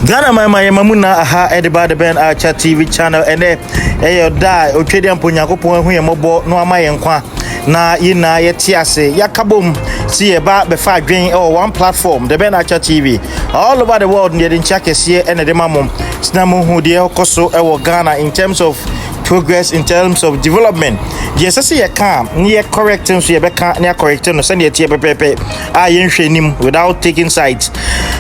Ghana mamuna aha edeba de ben Archer TV channel ene eyo da otwedi amponyankopon hu yemobo no ama yenkwa na yina yeti ase yakabom si eba be fa adwen one platform the Ben Archer TV all over the world near in chakese ene de mamom sinamu hu de okoso ewo Ghana in terms of progress, in terms of development. Yes, I see a calm near correcting so you near correcting no send your pepe without taking sides.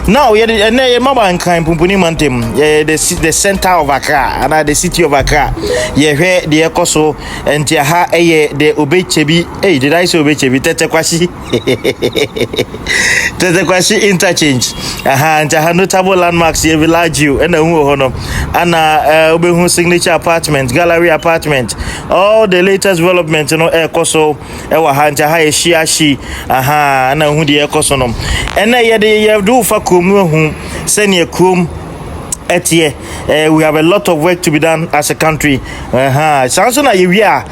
Now we are mama and kind pumpuni mantem the center of Accra and the city of Accra. Ye hear the Ekoso and Tiaha the Obechebi. Hey, did I say Obechebi? Tetekwashi interchange. And notable landmarks here village you and the Hono and Obehu signature apartment, gallery apartment, all the latest development, Ekoso, Ewa Hanta Hai Shiashi, and who the Ekosonom. And you do for Kum, send your Kum. We have a lot of work to be done as a country. Sounds like we are.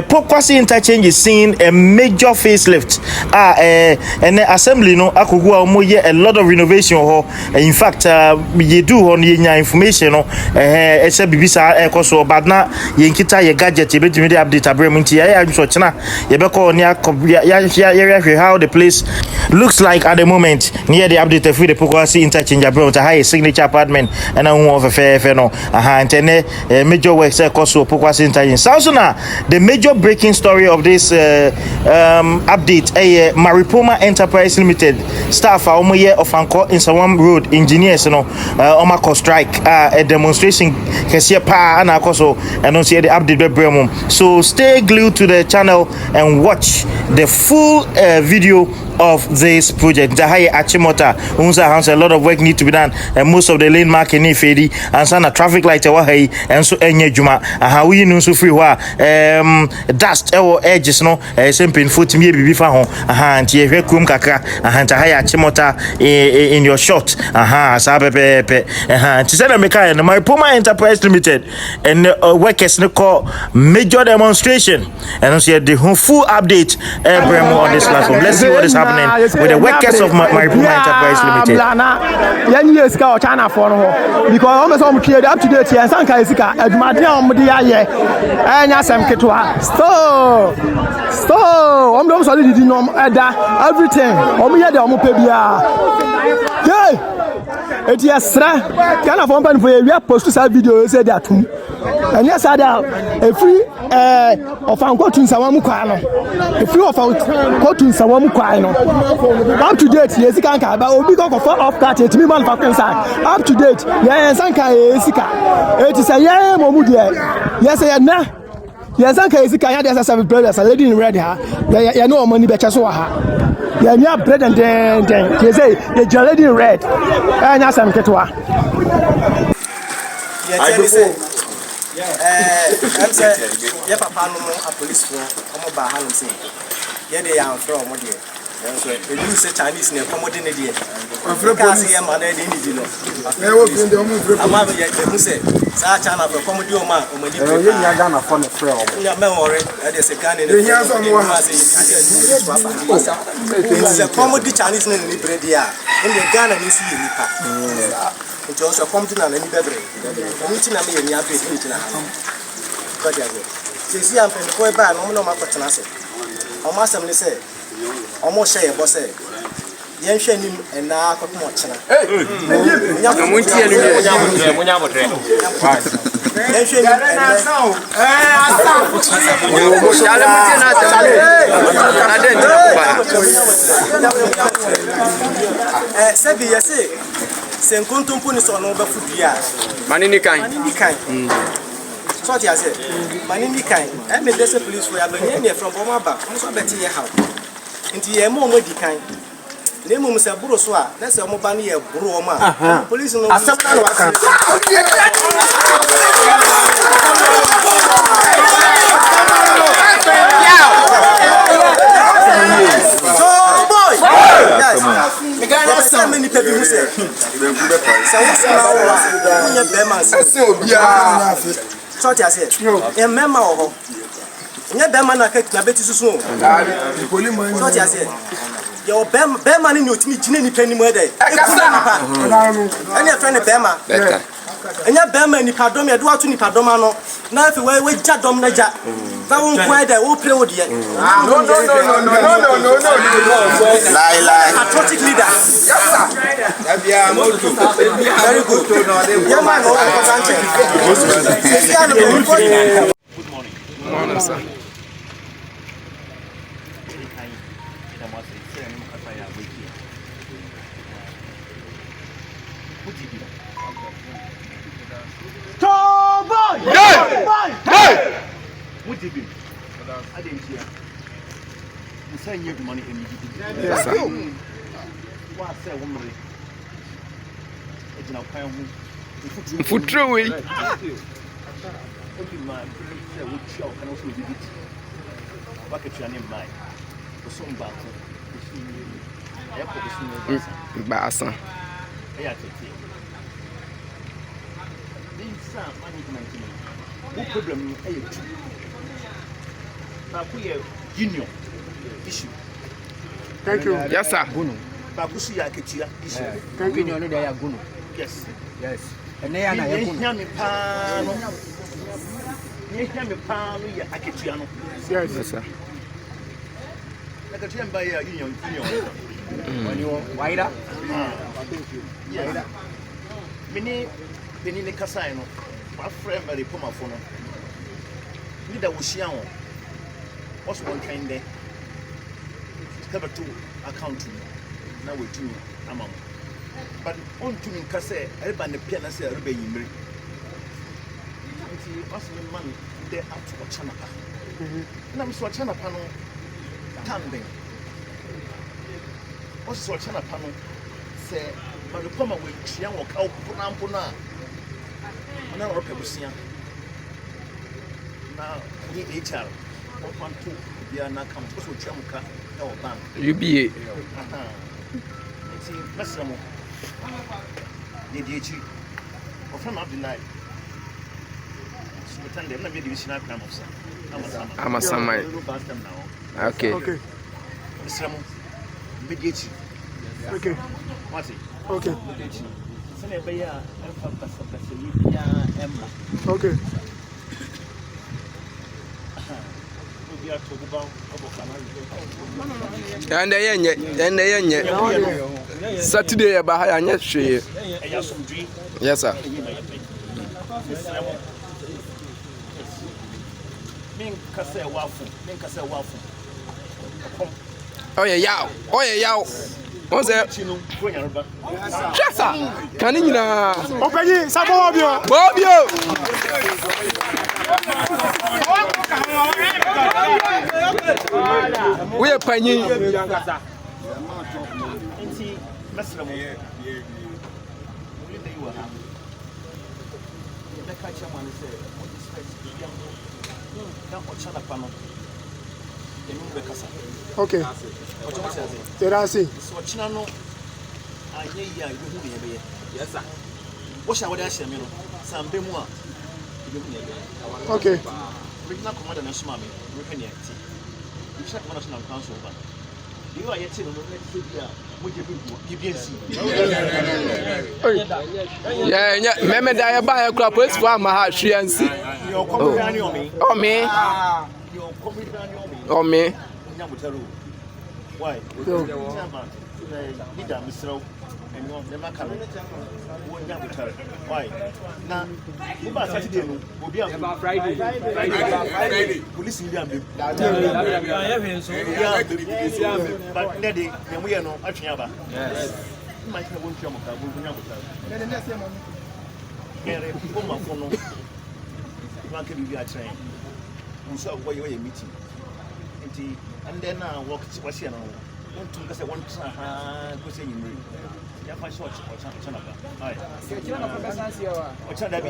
Pokwasi interchange is seeing a major facelift. And the assembly, no, Akugua moye a lot of renovation. In fact, you do on your information. It's a bibisa ekoso, but now you kita your gadget. You better update abreminti. I'm so chana. You better call near how the place looks like at the moment. Near the update of the Pokwasi interchange, abreminti high signature apartment. And of a fair no major works cost Pokwasi interchange. Sounds the major breaking story of this update Maripoma Enterprise Limited staff Ofankor Nsawam Road engineers Omako strike a demonstration pa and also and see the update. So stay glued to the channel and watch the full video of this project. Zahaye Achimota Unza has a lot of work need to be done and most of the lane marking Fedi and sana traffic light away and so enye juma how we know so free dust edges no same foot me be fa ho and ye kum kakra and Zahaye Achimota in your shot sabepe to say make na Maripoma Enterprise Limited and workers no call major demonstration and see the full update on this platform. Let's see what is happening with the workers of Maripoma Enterprise Limited. China for because almost all cleared up to date and Sanka Isika at Madiam Dia and Yasam Ketua. So, I'm not solid everything. Omia de Omopebia. Yeah. It is kind of open for a post to video said that too. And yes, I a free Ofankor to Nsawam kwano. A free Ofankor to Nsawam kwano. Up to date, yes, can but we go for off that it me manufacturing side. Up to date, yes, Sanka Isika. It is a year momudia. Yes, I na. Yes, Sanka Isika, there's a seven brothers, a lady in red hair. You know money better so yeah, you have bread and then they say the lady in red. And that's some ketwa. I'm saying, yeah, papa, no more a police for Omoba say. Yeah, they are from what dear. They use a Chinese name, promoting it. I'm from Cassia, and I didn't know. I'm having yet to say, China for comedy or man, or maybe you're gonna phone a friend. Your memory, there's a gun in the years on one. It's a comedy Chinese name in Libredia, and the Ghana is here. It also comes to an any beverage. Meeting a me and your face. But see, I'm from the Koi Ban, no more for Tanasi. Almost somebody say, almost say a boss. Yen him and now got more channel. So what I said, Manini kind. I made this police for you from Bomaba. I'm so better your house. Into your mom with the kind. Name was a Buroswa. That's a Mobani a Buroma. Police no so many people who say, so so I said, a memo, Nebamana kept my betty soon. So I said, Your Bema in your Timmy penny murder. And your friend Bema. And your Bema in Padomia, do out to Nipadomano. Now, if you were with Jadom Naja, that won't quite the old play with you. No. Lie. Patriotic leader. Very good. Your man, Good morning. Good morning, sir. Union issue. Thank you. Yes, sir. Thank you. Yes. And they are Yes, sir. Union. When you wider, Many Penny Casino, my friend Mary Poma Fono. Neither was she on. What's one kind there? Cover two account to me. Now we do among. But on to me, Casse, everybody the piano say, Rebbe Yimri. Ask me man there out to Chanapa. And I'm so Chanapano standing. What's what Chanapano say? But the Poma will Chian walk out Punampuna. And now Rocabusian. Now, HR. They are not coming to Chamuka or Bank. UBA. See, Massamo. The DH or from Abdullah. Pretend they're not very divisional cramos. I'm a Samai. Okay. Massamo. Medici. Okay. What's it? Okay. Senegal, Okay. And the Saturday about I net share. Yes, sir. Oh, yeah. What's that? Yes, sir. Can you Open it, Sabobio. Bobio? We are paying. Okay. Terasi. Yes, sir. What shall I say? Some Bemua. Okay. Regional Commander National Army, European you check National Council. You are yet in the Yeah, remember that I buy a crop for my heart, she and see. Oh, me. Why? Leader, Mr. And you're never coming. Why? Now, Saturday will be about Friday. Police will be but Neddy, and we are not actually about. Yes. My won't come up. One can be a train. We saw where you were meeting. And then walk what's here now. One to say one go say you. Yeah, my short or Chanaba. Or Chanaba.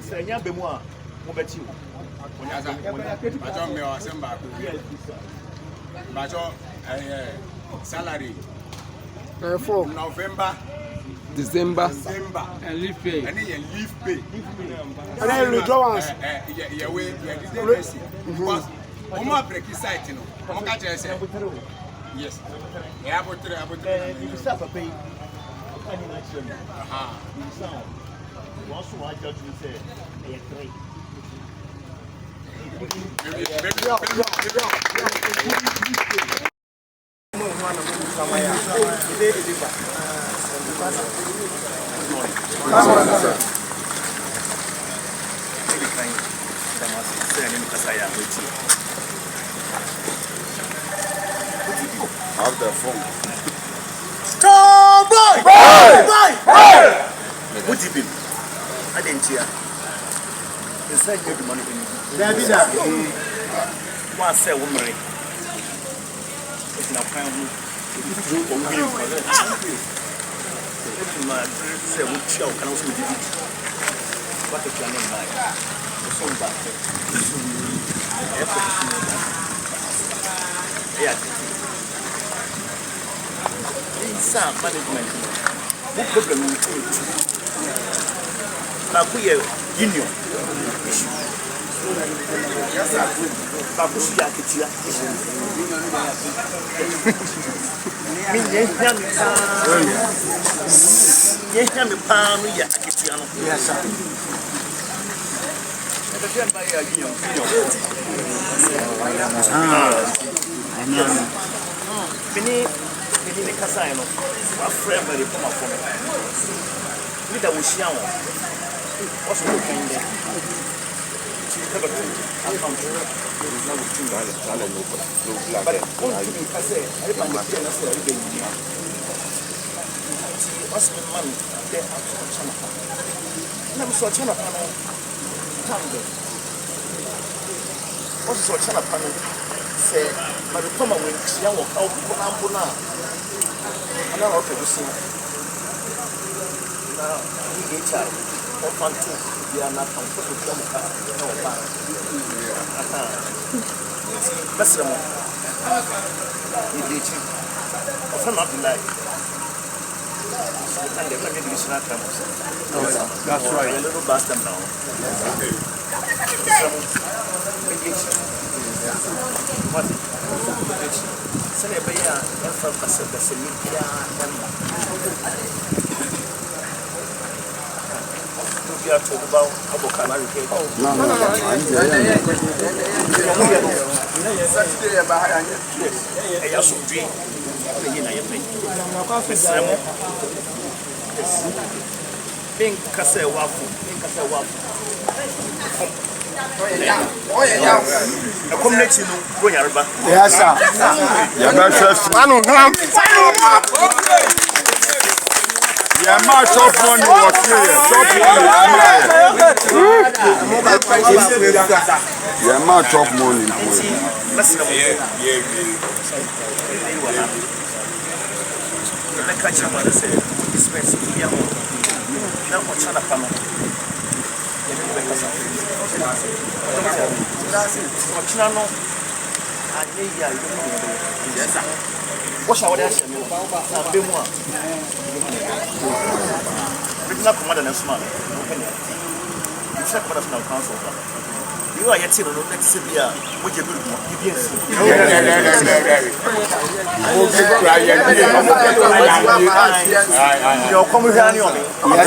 Say, young Bemois, what about you? I don't know, Embark. But salary For November, December, and leave pay. And then leave pay. And then withdrawals. Because one more break site, you know. Yes. Yeah, but you start to pay. I mean, actually, you sound. Once I judge you say, I agree. Have the phone. What did you do? I didn't hear. Inside your money. One say woman. It's not found. Say what show can also be what the plan is like. So bad. Yeah. Some management. What problem with it? Now we are union issue. Babushi akitia. Me pan ya akitia no. Yes sir. Mini ne kasa no wa frame re poma poma ni da wo hia wo o so kan de ti ka ba tu account na wo tu ala no black ni kasa ari pa ni na so ari be ni ti o so man de account chana na mo so chana pa no tambe o so chana pa no se ma re poma wo hia wo ka ko na mbo na ana okay this na ni HR Ofankor ya na comfort to mo ka na o ba ata basra mo ni dechi ofan Abdullah and the family is not come that's right a little bastard now what sene baya fa kasa kasa ni ya dan ya to ba abokan ma rike no Saturday ba ha ya ya so dwi ni na ya pe na kwa so bin kasa wafu oh yeah a community no go yarba yes sir ya ba chef anu ham ya ma shop money was here shop money ya ma shop money na kacha ma se expense ya mo na ko chana pa no Ochina no anye ya yo yes sir wo sha wode ahye me na be mu a regional commander na suma no kenya you check for national council you are yet no next bia wo je bi mu BBS your community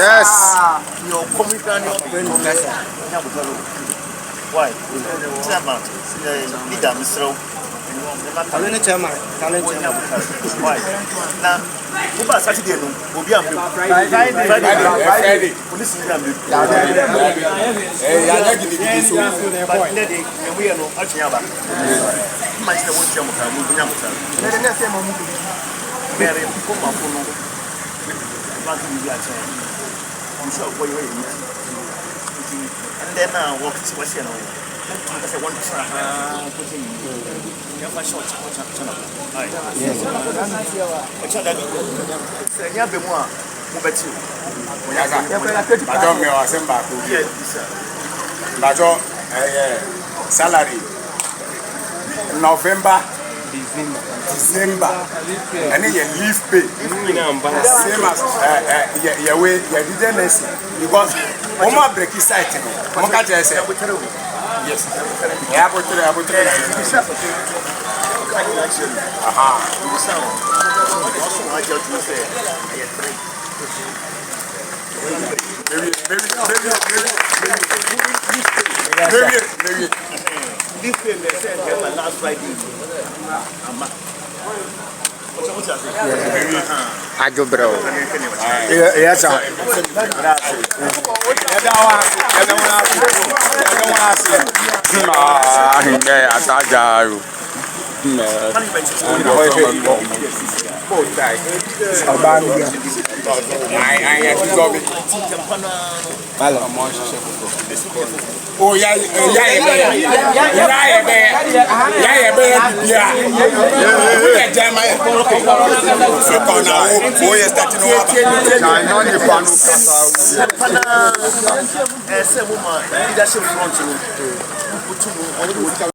yes your community why? Chairman, leader, Mr. Chairman. Why? Now, who was Saturday? Will be a Friday. Police is a bit. We are not actually about. Much the one Jamaica, moving out. Let us say, Mary, come on, I'm sure where you are. And then walk to what's your name. I said, one putting you have a short channel. Yes, what's that? Say, you have been more. I don't know, I send back. Yes, salary. November, December, and then you leave pay. Same as your way, you didn't see because Oma break his site. Yes, Last Friday. Ajo bro. Yes, sir. Oh yeah,